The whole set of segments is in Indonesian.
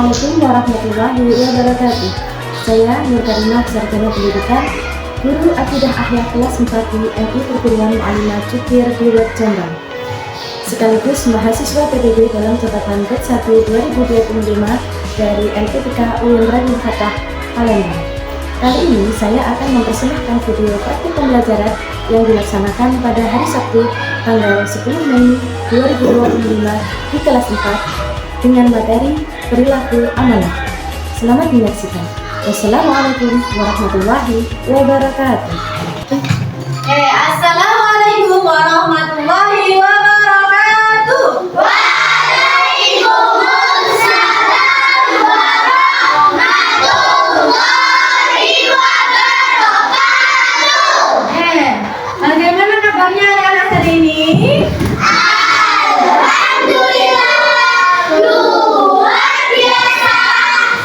Assalamualaikum warahmatullahi wabarakatuh. Saya Nur Karimah, Sarjana Pendidikan, Guru Akidah Akhlak kelas 4 di MI Perguruan Mu'allimah Cukir Diwet Jombang. Sekaligus mahasiswa PDB dalam catatan Grade 1 2025 dari LPTK UIN Raden Fatah, Palembang. Kali ini saya akan mempersembahkan video praktik pembelajaran yang dilaksanakan pada hari Sabtu tanggal 10 Mei 2025 di kelas 4 dengan materi perilaku amanah. Selamat menyaksikan. Wassalamualaikum warahmatullahi wabarakatuh. Assalamualaikum warahmatullahi wabarakatuh. Waalaikumsalam warahmatullahi wabarakatuh. Bagaimana kabarnya anak-anak hari ini? Alhamdulillah, luar biasa,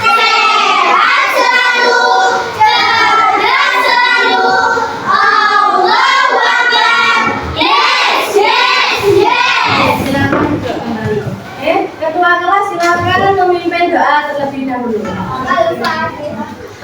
sehat selalu, cerdas selalu, Allahu Akbar. Yes, yes, yes. Silakan duduk kembali. Ketua kelas silakan memimpin doa terlebih dahulu.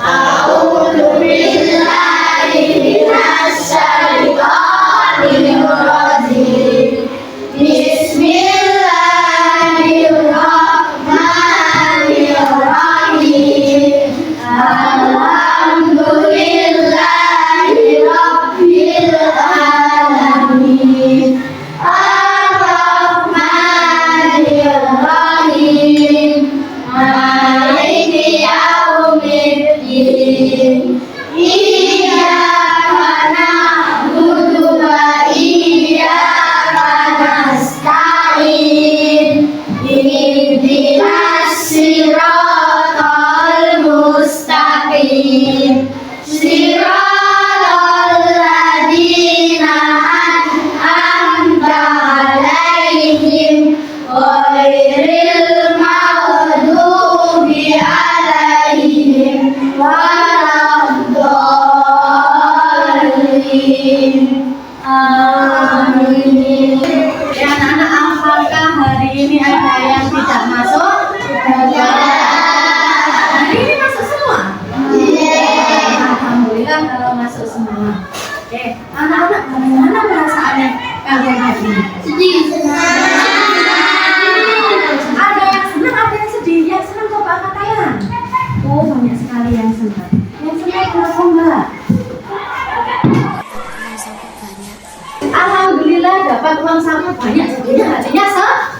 A'udzu billahi minasy syaithanir rajim. Bismillahirrahmanirrahim. Alhamdulillahi rabbil alamin. Ar-Rahmanir-Rahim. Maliki yaumiddin. Iyyaka na'budu wa iyyaka nasta'in. Ihdinas siratal mustaqim. Siratal ladzina an'amta 'alaihim ghairil maghdubi 'alaihim waladdallin. Amin. Ya anak-anak, apakah hari ini ada yang tidak masuk? Hari ini masuk semua? Alhamdulillah kalau masuk semua. Anak-anak, bagaimana perasaannya kalian hari ini? Ada yang senang, ada yang sedih. Yang senang coba angkat tangan. Oh, banyak sekali yang senang. Yang senang kenapa enggak? Alhamdulillah dapat uang saku banyak, jadinya hatinya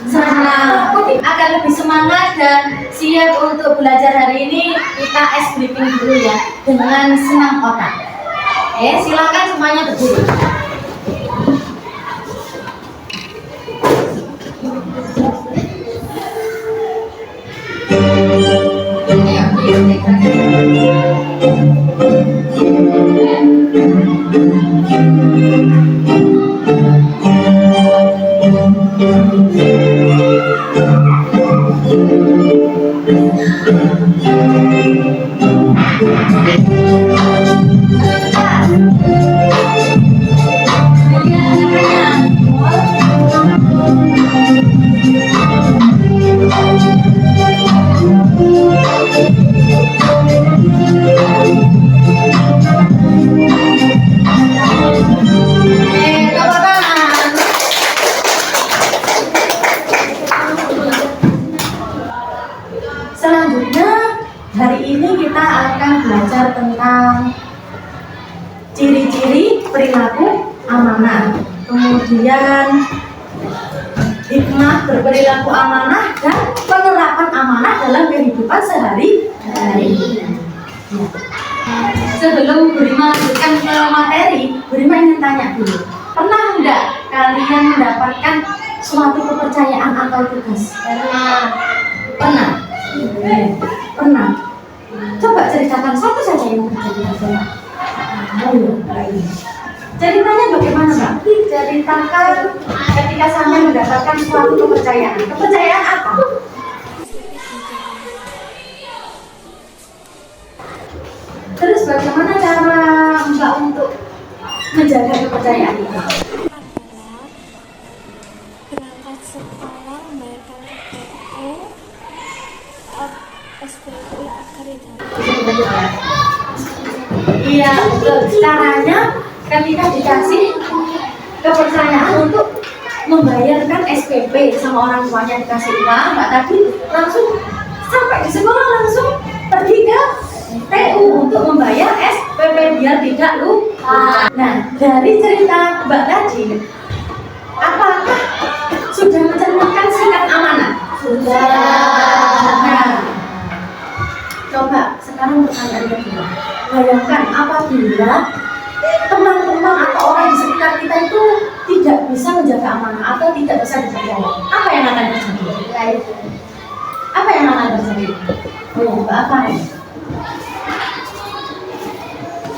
senang. Agar lebih semangat dan siap untuk belajar hari ini, kita ice briefing dulu ya dengan senang otak. Silakan semuanya berdiri. Selanjutnya, hari ini kita akan belajar tentang ciri-ciri perilaku amanah, kemudian hikmah berperilaku amanah dan penerapan amanah dalam kehidupan sehari-hari. Sebelum Burima lanjutkan ke materi, Burima ingin tanya dulu, pernah enggak kalian mendapatkan suatu kepercayaan atau tugas? Pernah. Pernah. Coba ceritakan satu saja yang terjadi. Ceritanya bagaimana, Mbak? Ceritakan ketika sampai mendapatkan suatu kepercayaan. Kepercayaan apa? Terus bagaimana cara Mbak untuk menjaga kepercayaan itu? Berangkat sekolah, membayarkan UKT, Iya, betul. Caranya ketika dikasih kepercayaan untuk membayarkan SPP sama orang tuanya dikasih uang, Mbak tadi langsung sampai di sekolah langsung pergi ke TU untuk membayar SPP biar tidak lupa. Nah, dari cerita Mbak tadi, apakah sudah mencerminkan sikap amanah? Sudah. Nah, coba sekarang pertanyaan kedua. Bayangkan apabila teman-teman atau orang di sekitar kita itu tidak bisa menjaga amanah atau tidak bisa dipercaya, apa yang akan terjadi? Apa yang akan terjadi? Oh, apa ya?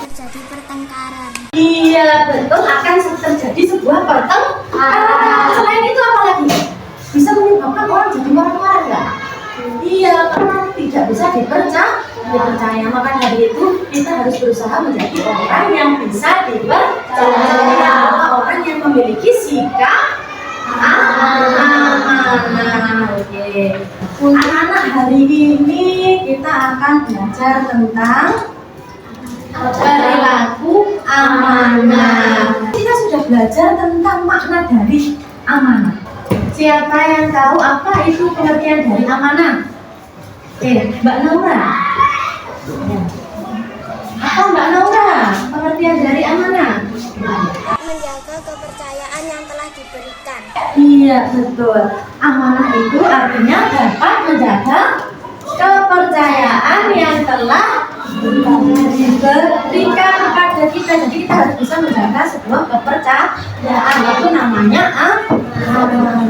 Terjadi pertengkaran. Iya, betul, akan terjadi sebuah pertengkaran. Selain itu apa lagi? Bisa menyebabkan orang jadi marah-marah nggak? Iya, karena tidak bisa dipercaya. Maka dari itu kita harus berusaha menjadi orang yang bisa dipercaya, orang yang memiliki sikap amanah. Oke. Anak-anak, hari ini kita akan belajar tentang perilaku amanah. Kita sudah belajar tentang makna dari amanah. Siapa yang tahu apa itu pengertian dari amanah? Mbak Naura. Apa Mbak Naura pengertian dari amanah? Menjaga kepercayaan yang telah diberikan. Iya, betul. Amanah itu artinya dapat menjaga kepercayaan yang telah diberikan kepada kita. Jadi kita harus bisa menjaga sebuah kepercayaan, itu namanya amanah.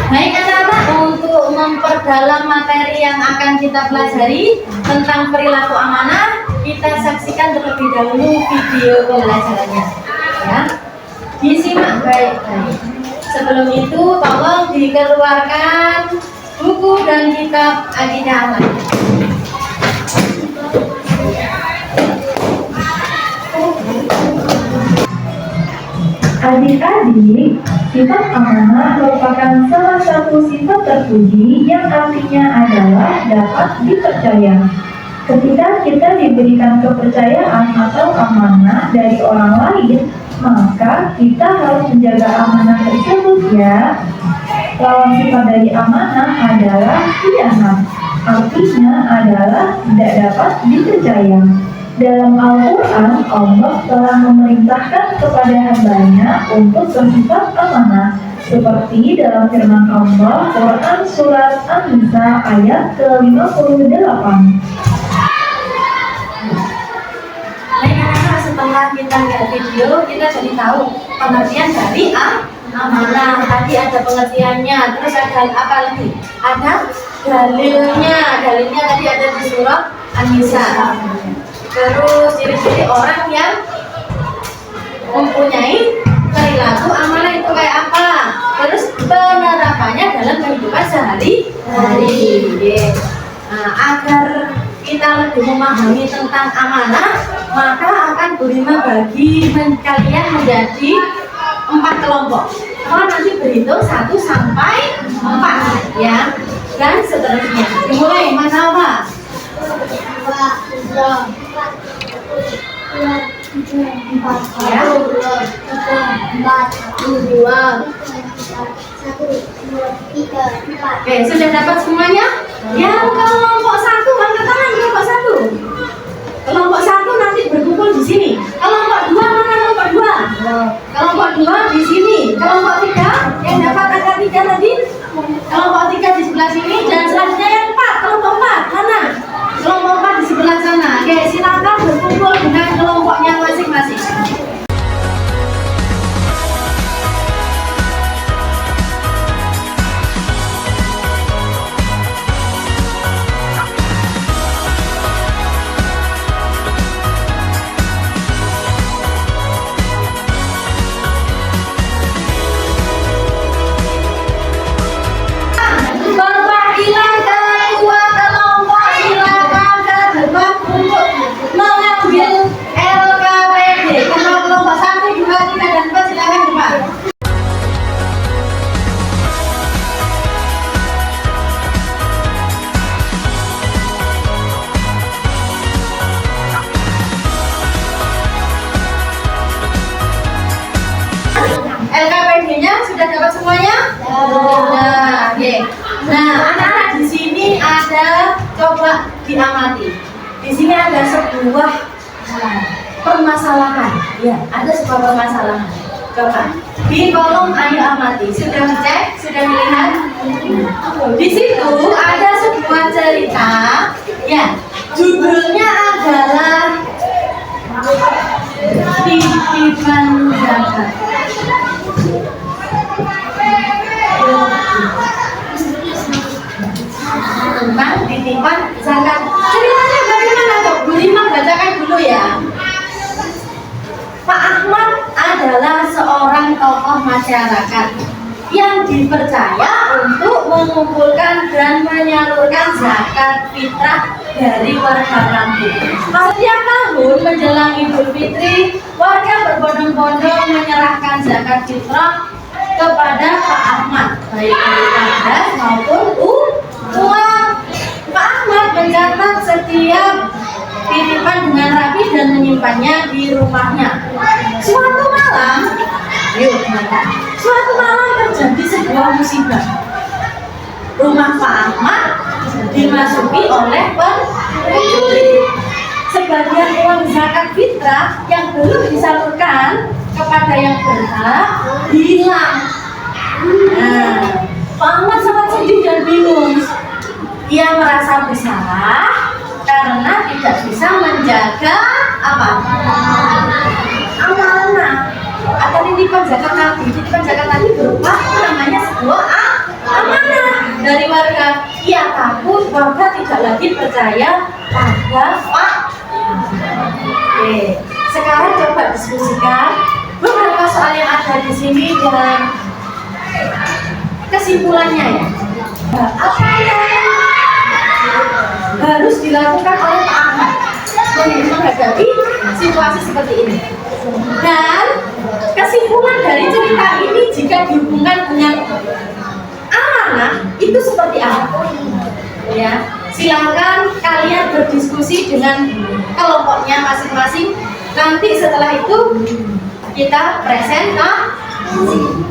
Baik anak-anak, untuk memperdalam materi yang akan kita pelajari tentang perilaku amanah, kita saksikan terlebih dahulu video pembelajarannya. Ya, disimak baik-baik. Sebelum itu, tolong dikeluarkan buku dan kitab akidah amanah. Adik-adik, sifat amanah merupakan salah satu sifat terpuji yang artinya adalah dapat dipercaya. Ketika kita diberikan kepercayaan atau amanah dari orang lain, maka kita harus menjaga amanah tersebut ya. Lawan sifat dari amanah adalah khianat, artinya adalah tidak dapat dipercaya. Dalam Al-Quran, Allah telah memerintahkan kepada hambanya untuk bersifat amanah, seperti dalam firman Allah, Quran Surat An-Nisa ayat ke-58. Baik anak-anak, setelah kita lihat video, kita jadi tahu pengertian dari amanah. Tadi ada pengertiannya, terus ada apa lagi? Ada dalilnya. Dalilnya tadi ada di surat An-Nisa. Terus ciri-ciri orang yang mempunyai perilaku amanah itu kayak apa? Terus penerapannya dalam kehidupan sehari-hari. Nah, agar kita lebih memahami tentang amanah, maka akan Burima bagi kalian menjadi 4 kelompok. Nanti berhitung 1 sampai 4 ya, dan seterusnya. Dimulai, Mas Alfa. 4. Oke, sudah dapat semuanya? Yang kelompok 1 angkat tangan, kelompok 1. Kelompok 1 nanti berkumpul di sini. Kelompok 2 mana kelompok 2? Kelompok 2 di sini. Kelompok 3 yang dapat angka 3 tadi. Kelompok 3 di sebelah sini, dan selanjutnya yang 4. Kelompok 4 mana? Kelompok 4 di sebelah sana. Oke, silakan berkumpul dengan kelompoknya masing-masing. coba diamati. Di sini ada sebuah permasalahan. Ya, ada sebuah permasalahan. Coba di kolom ayo amati. Sudah dicek? Sudah dilihat? Di situ ada sebuah cerita. Ya, judulnya adalah Titipan Zakat. Tentang titipan zakat. Ceritanya bagaimana Dok? Bu Rima bacakan dulu ya. Pak Ahmad adalah seorang tokoh masyarakat yang dipercaya untuk mengumpulkan dan menyalurkan zakat fitrah dari warga kampung. Setiap tahun menjelang Idul Fitri, warga berbondong-bondong menyerahkan zakat fitrah kepada Pak Ahmad, baik berupa beras maupun uang. Pak Ahmad mencatat setiap titipan dengan rapi dan menyimpannya di rumahnya. Suatu malam terjadi sebuah musibah. Rumah Pak Ahmad dimasuki oleh pencuri. Sebagian uang zakat fitrah yang belum disalurkan kepada yang berhak hilang. Nah, Pak Ahmad sangat sedih dan bingung. Ia merasa bersalah karena tidak bisa menjaga amanah atau titipan zakat tadi. Titipan zakat tadi berupa namanya sebuah amanah dari warga. Ia takut warga tidak lagi percaya pada Pak. Oke, sekarang coba diskusikan beberapa soal yang ada di sini dan kesimpulannya ya. Apa yang harus dilakukan oleh Pak Ahmad menghadapi situasi seperti ini? Dan kesimpulan dari cerita ini jika dihubungkan dengan amanah itu seperti apa? Ya, silakan kalian berdiskusi dengan kelompoknya masing-masing. Nanti setelah itu kita presentasi.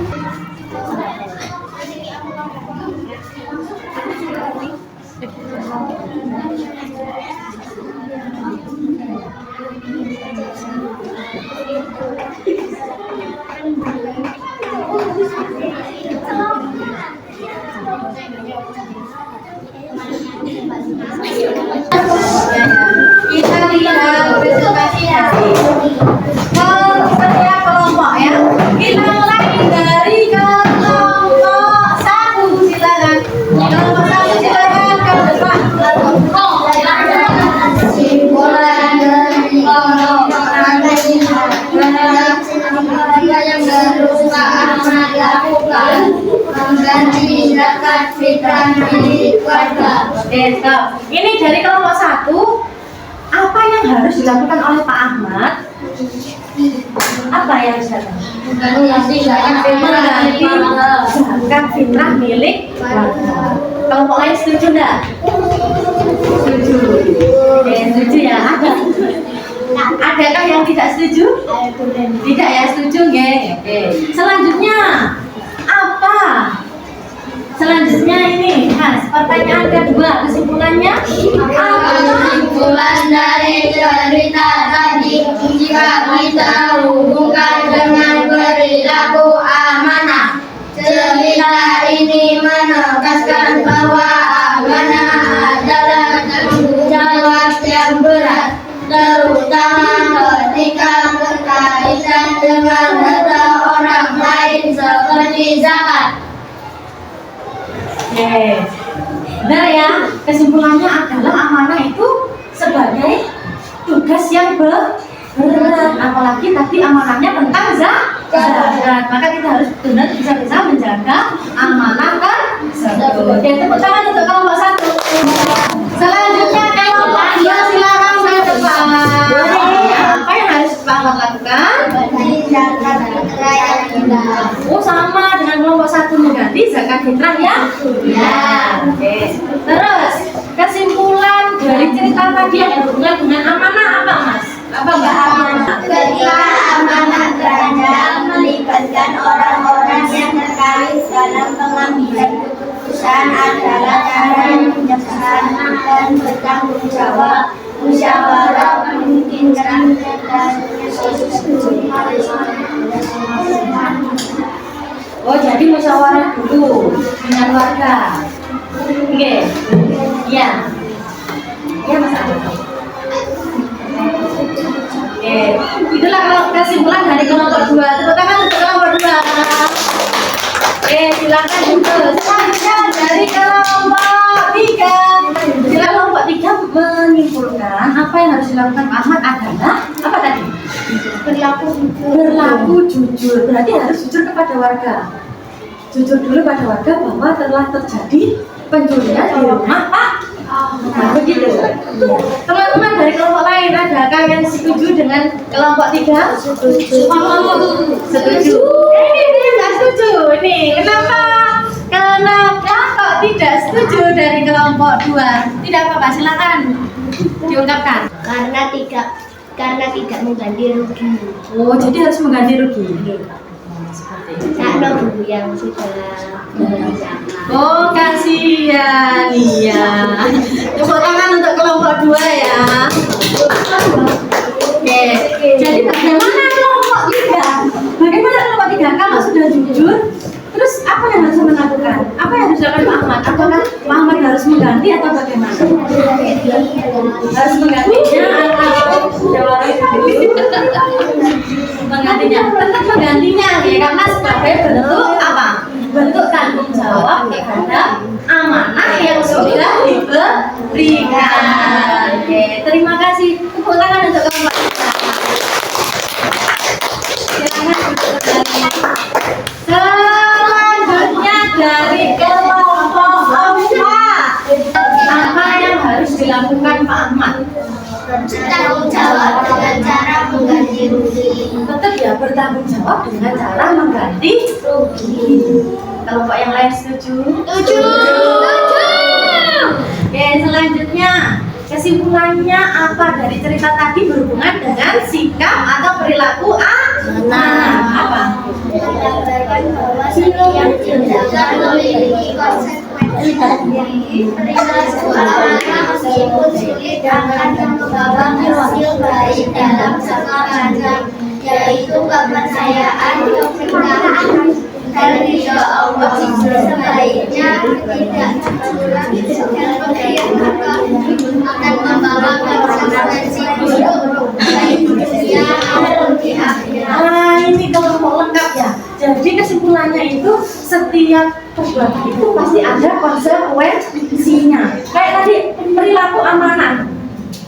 Kita lihat presentasinya. Setiap kelompok ya. Kita mulai dari kelompok 1. Silakan. Kelompok 1 silakan ke depan. Kesimpulan dari yang harus Pak Ahmad lakukan mengganti zakat fitrah milik warga. Oke, stop. Ini dari kelompok 1. Apa yang harus dilakukan oleh Pak Ahmad? Apa yang harus dilakukan? Mengganti zakat fitrah milik warga. Kelompok lain setuju enggak? Setuju. Oke, setuju ya. Adakah yang tidak setuju? Tidak ya, setuju nggih. Oke. Selanjutnya apa? Selanjutnya ini, Mas, pertanyaan kedua, kesimpulannya apa? Kesimpulan dari cerita tadi, jika kita hubungkan dengan perilaku amanah, cerita ini menegaskan bahwa amanah adalah tanggung jawab yang berat, terutama ketika berkaitan dengan harta orang lain seperti zakat. Oke, benar ya. Kesimpulannya adalah amanah itu sebagai tugas yang berat, apalagi tadi amanahnya tentang zakat. Maka kita harus benar bisa menjaga amanah tersebut. Oke, tepuk tangan untuk kelompok 1. Selanjutnya kelompok 2 silakan ke depan. Apa yang harus Pak Ahmad lakukan? Zakat fitrah yang hilang. Oh, sama dengan kelompok 1 mengganti zakat fitrah ya? Ya. Oke. Terus kesimpulan dari cerita tadi yang berhubungan dengan amanah apa, Mas? Apa Mbak Amanah? Ketika amanah ganda melibatkan orang-orang yang terkait dalam pengambilan keputusan adalah cara yang bijaksana dan Oh, jadi musyawarah dulu dengan warga. Oke. Iya. Iya, Mas Agus. Oke. Itulah kalau kesimpulan dari kelompok 2. Tepuk tangan untuk kelompok 2. Oke, silakan untuk selanjutnya dari kelompok 3. Silakan kelompok 3 menyimpulkan apa yang harus dilakukan Pak Ahmad adalah apa tadi? Berlaku jujur. Berarti harus jujur kepada warga. Jujur dulu pada warga bahwa telah terjadi pencurian di rumah Pak. Nah, begitu. Teman-teman dari kelompok lain, adakah yang setuju dengan kelompok 3? Setuju. Ini nggak setuju. Ini kenapa? Kenapa kok tidak setuju dari kelompok 2? Tidak apa-apa, silakan diungkapkan. Karena tidak mengganti rugi. Oh, jadi harus mengganti rugi. Seperti itu. Nah, Bu yang sudah bersama. Oh, kasihan. Iya. Tepuk tangan untuk kelompok 2 ya. Oke. Jadi bagaimana kelompok 3? Bagaimana kelompok 3 kalau sudah jujur? Terus apa yang harus melakukan? Apa yang harus dilakukan Pak Ahmad? Apakah Pak Ahmad harus mengganti atau bagaimana? Harus menggantinya atau menggantinya? Tetap menggantinya ya, karena sebagai bentuk apa? Bentuk tanggung jawab terhadap amanah yang sudah diberikan. Oke, terima kasih. Tepuk tangan untuk kelompok kita. Silakan duduk kembali. Selanjutnya dari kelompok 4. Apa yang harus dilakukan Pak Ahmad? Bertanggung jawab dengan cara mengganti rugi. Tetap ya, bertanggung jawab dengan cara mengganti rugi. Kelompok yang lain setuju? Setuju. Oke, selanjutnya kesimpulannya apa dari cerita tadi berhubungan dengan sikap atau perilaku anak? Apa? Menggambarkan bahwa setiap tindakan memiliki konsekuensi. Perilaku amanah meskipun sulit akan membawa hasil baik dalam jangka panjang, yaitu kepercayaan, kebenaran, dan ridho Allah. Sebaiknya tidak curang dan berkhianat akan membawa konsekuensi buruk baik di dunia maupun di akhirat. Nah, ini kelompok lengkap ya. Jadi kesimpulannya itu setiap perbuatan itu pasti ada konsekuensinya. Kayak tadi perilaku amanah,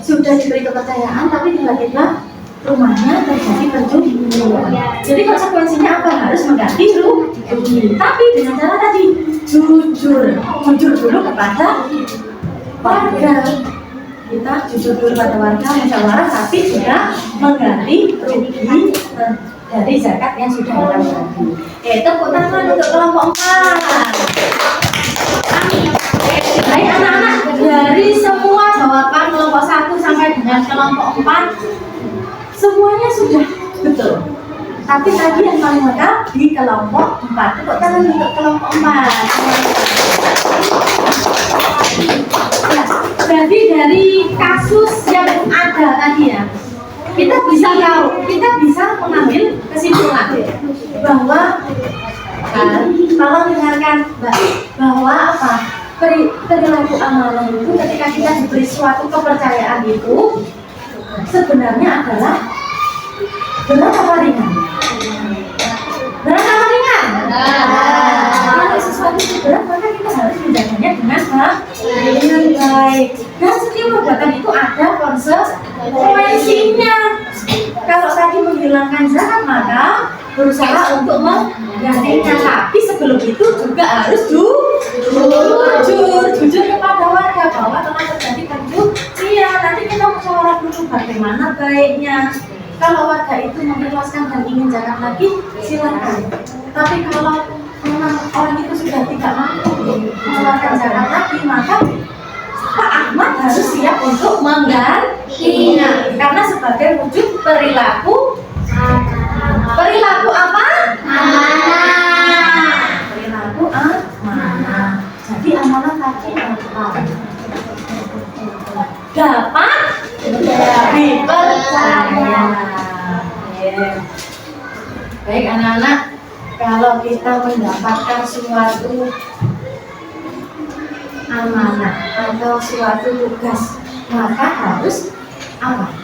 sudah diberi kepercayaan tapi tiba-tiba rumahnya terjadi pencurian. Jadi konsekuensinya apa? Harus mengganti rugi. Tapi dengan cara tadi jujur dulu kepada warga. Kita jujur dulu pada warga, musyawarah, tapi juga mengganti rugi dari zakat yang sudah kita bagi. Tepuk tangan untuk kelompok 4. Baik anak-anak, dari semua jawaban kelompok 1 sampai dengan kelompok 4 semuanya sudah betul. Tapi tadi yang paling lengkap di kelompok 4. Tepuk tangan untuk kelompok 4. Jadi dari kasus yang ada tadi ya, kita bisa mengambil kesimpulan bahwa tolong dengarkan bahwa apa? Perilaku amanah itu ketika kita diberi suatu kepercayaan itu sebenarnya adalah berat apa ringan? Berat apa ringan? Kalau sesuatu itu berat, maka kita harus menjaganya dengan baik. Dan setiap perbuatan itu ada konsekuensinya. Kalau tadi menghilangkan zakat, maka berusaha untuk menggantinya. Tapi sebelum itu juga harus jujur kepada warga bahwa telah terjadi pencurian. Nanti kita musyawarah dulu bagaimana baiknya. Kalau warga itu mengikhlaskan dan ingin zakat lagi, silakan. Tapi kalau memang orang itu sudah tidak mampu mengeluarkan zakat lagi, maka Pak Ahmad harus siap untuk menggantinya. Karena sebagai wujud perilaku apa? Amanah. Perilaku amanah. Jadi amanah tadi apa? Dapat dipercaya. Baik anak-anak, kalau kita mendapatkan suatu amanah atau suatu tugas, maka harus apa?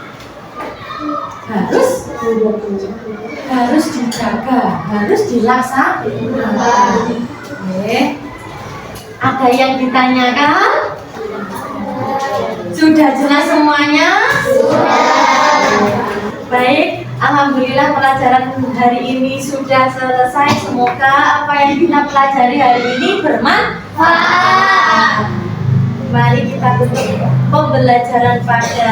Harus dijaga, harus dilaksanakan. Oke. Ada yang ditanyakan? Sudah jelas semuanya? Baik, alhamdulillah pelajaran hari ini sudah selesai. Semoga apa yang kita pelajari hari ini bermanfaat. Mari kita tutup pembelajaran pada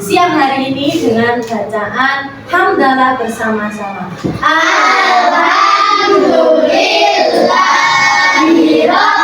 siang hari ini dengan bacaan hamdalah bersama-sama. Alhamdulillahirabbil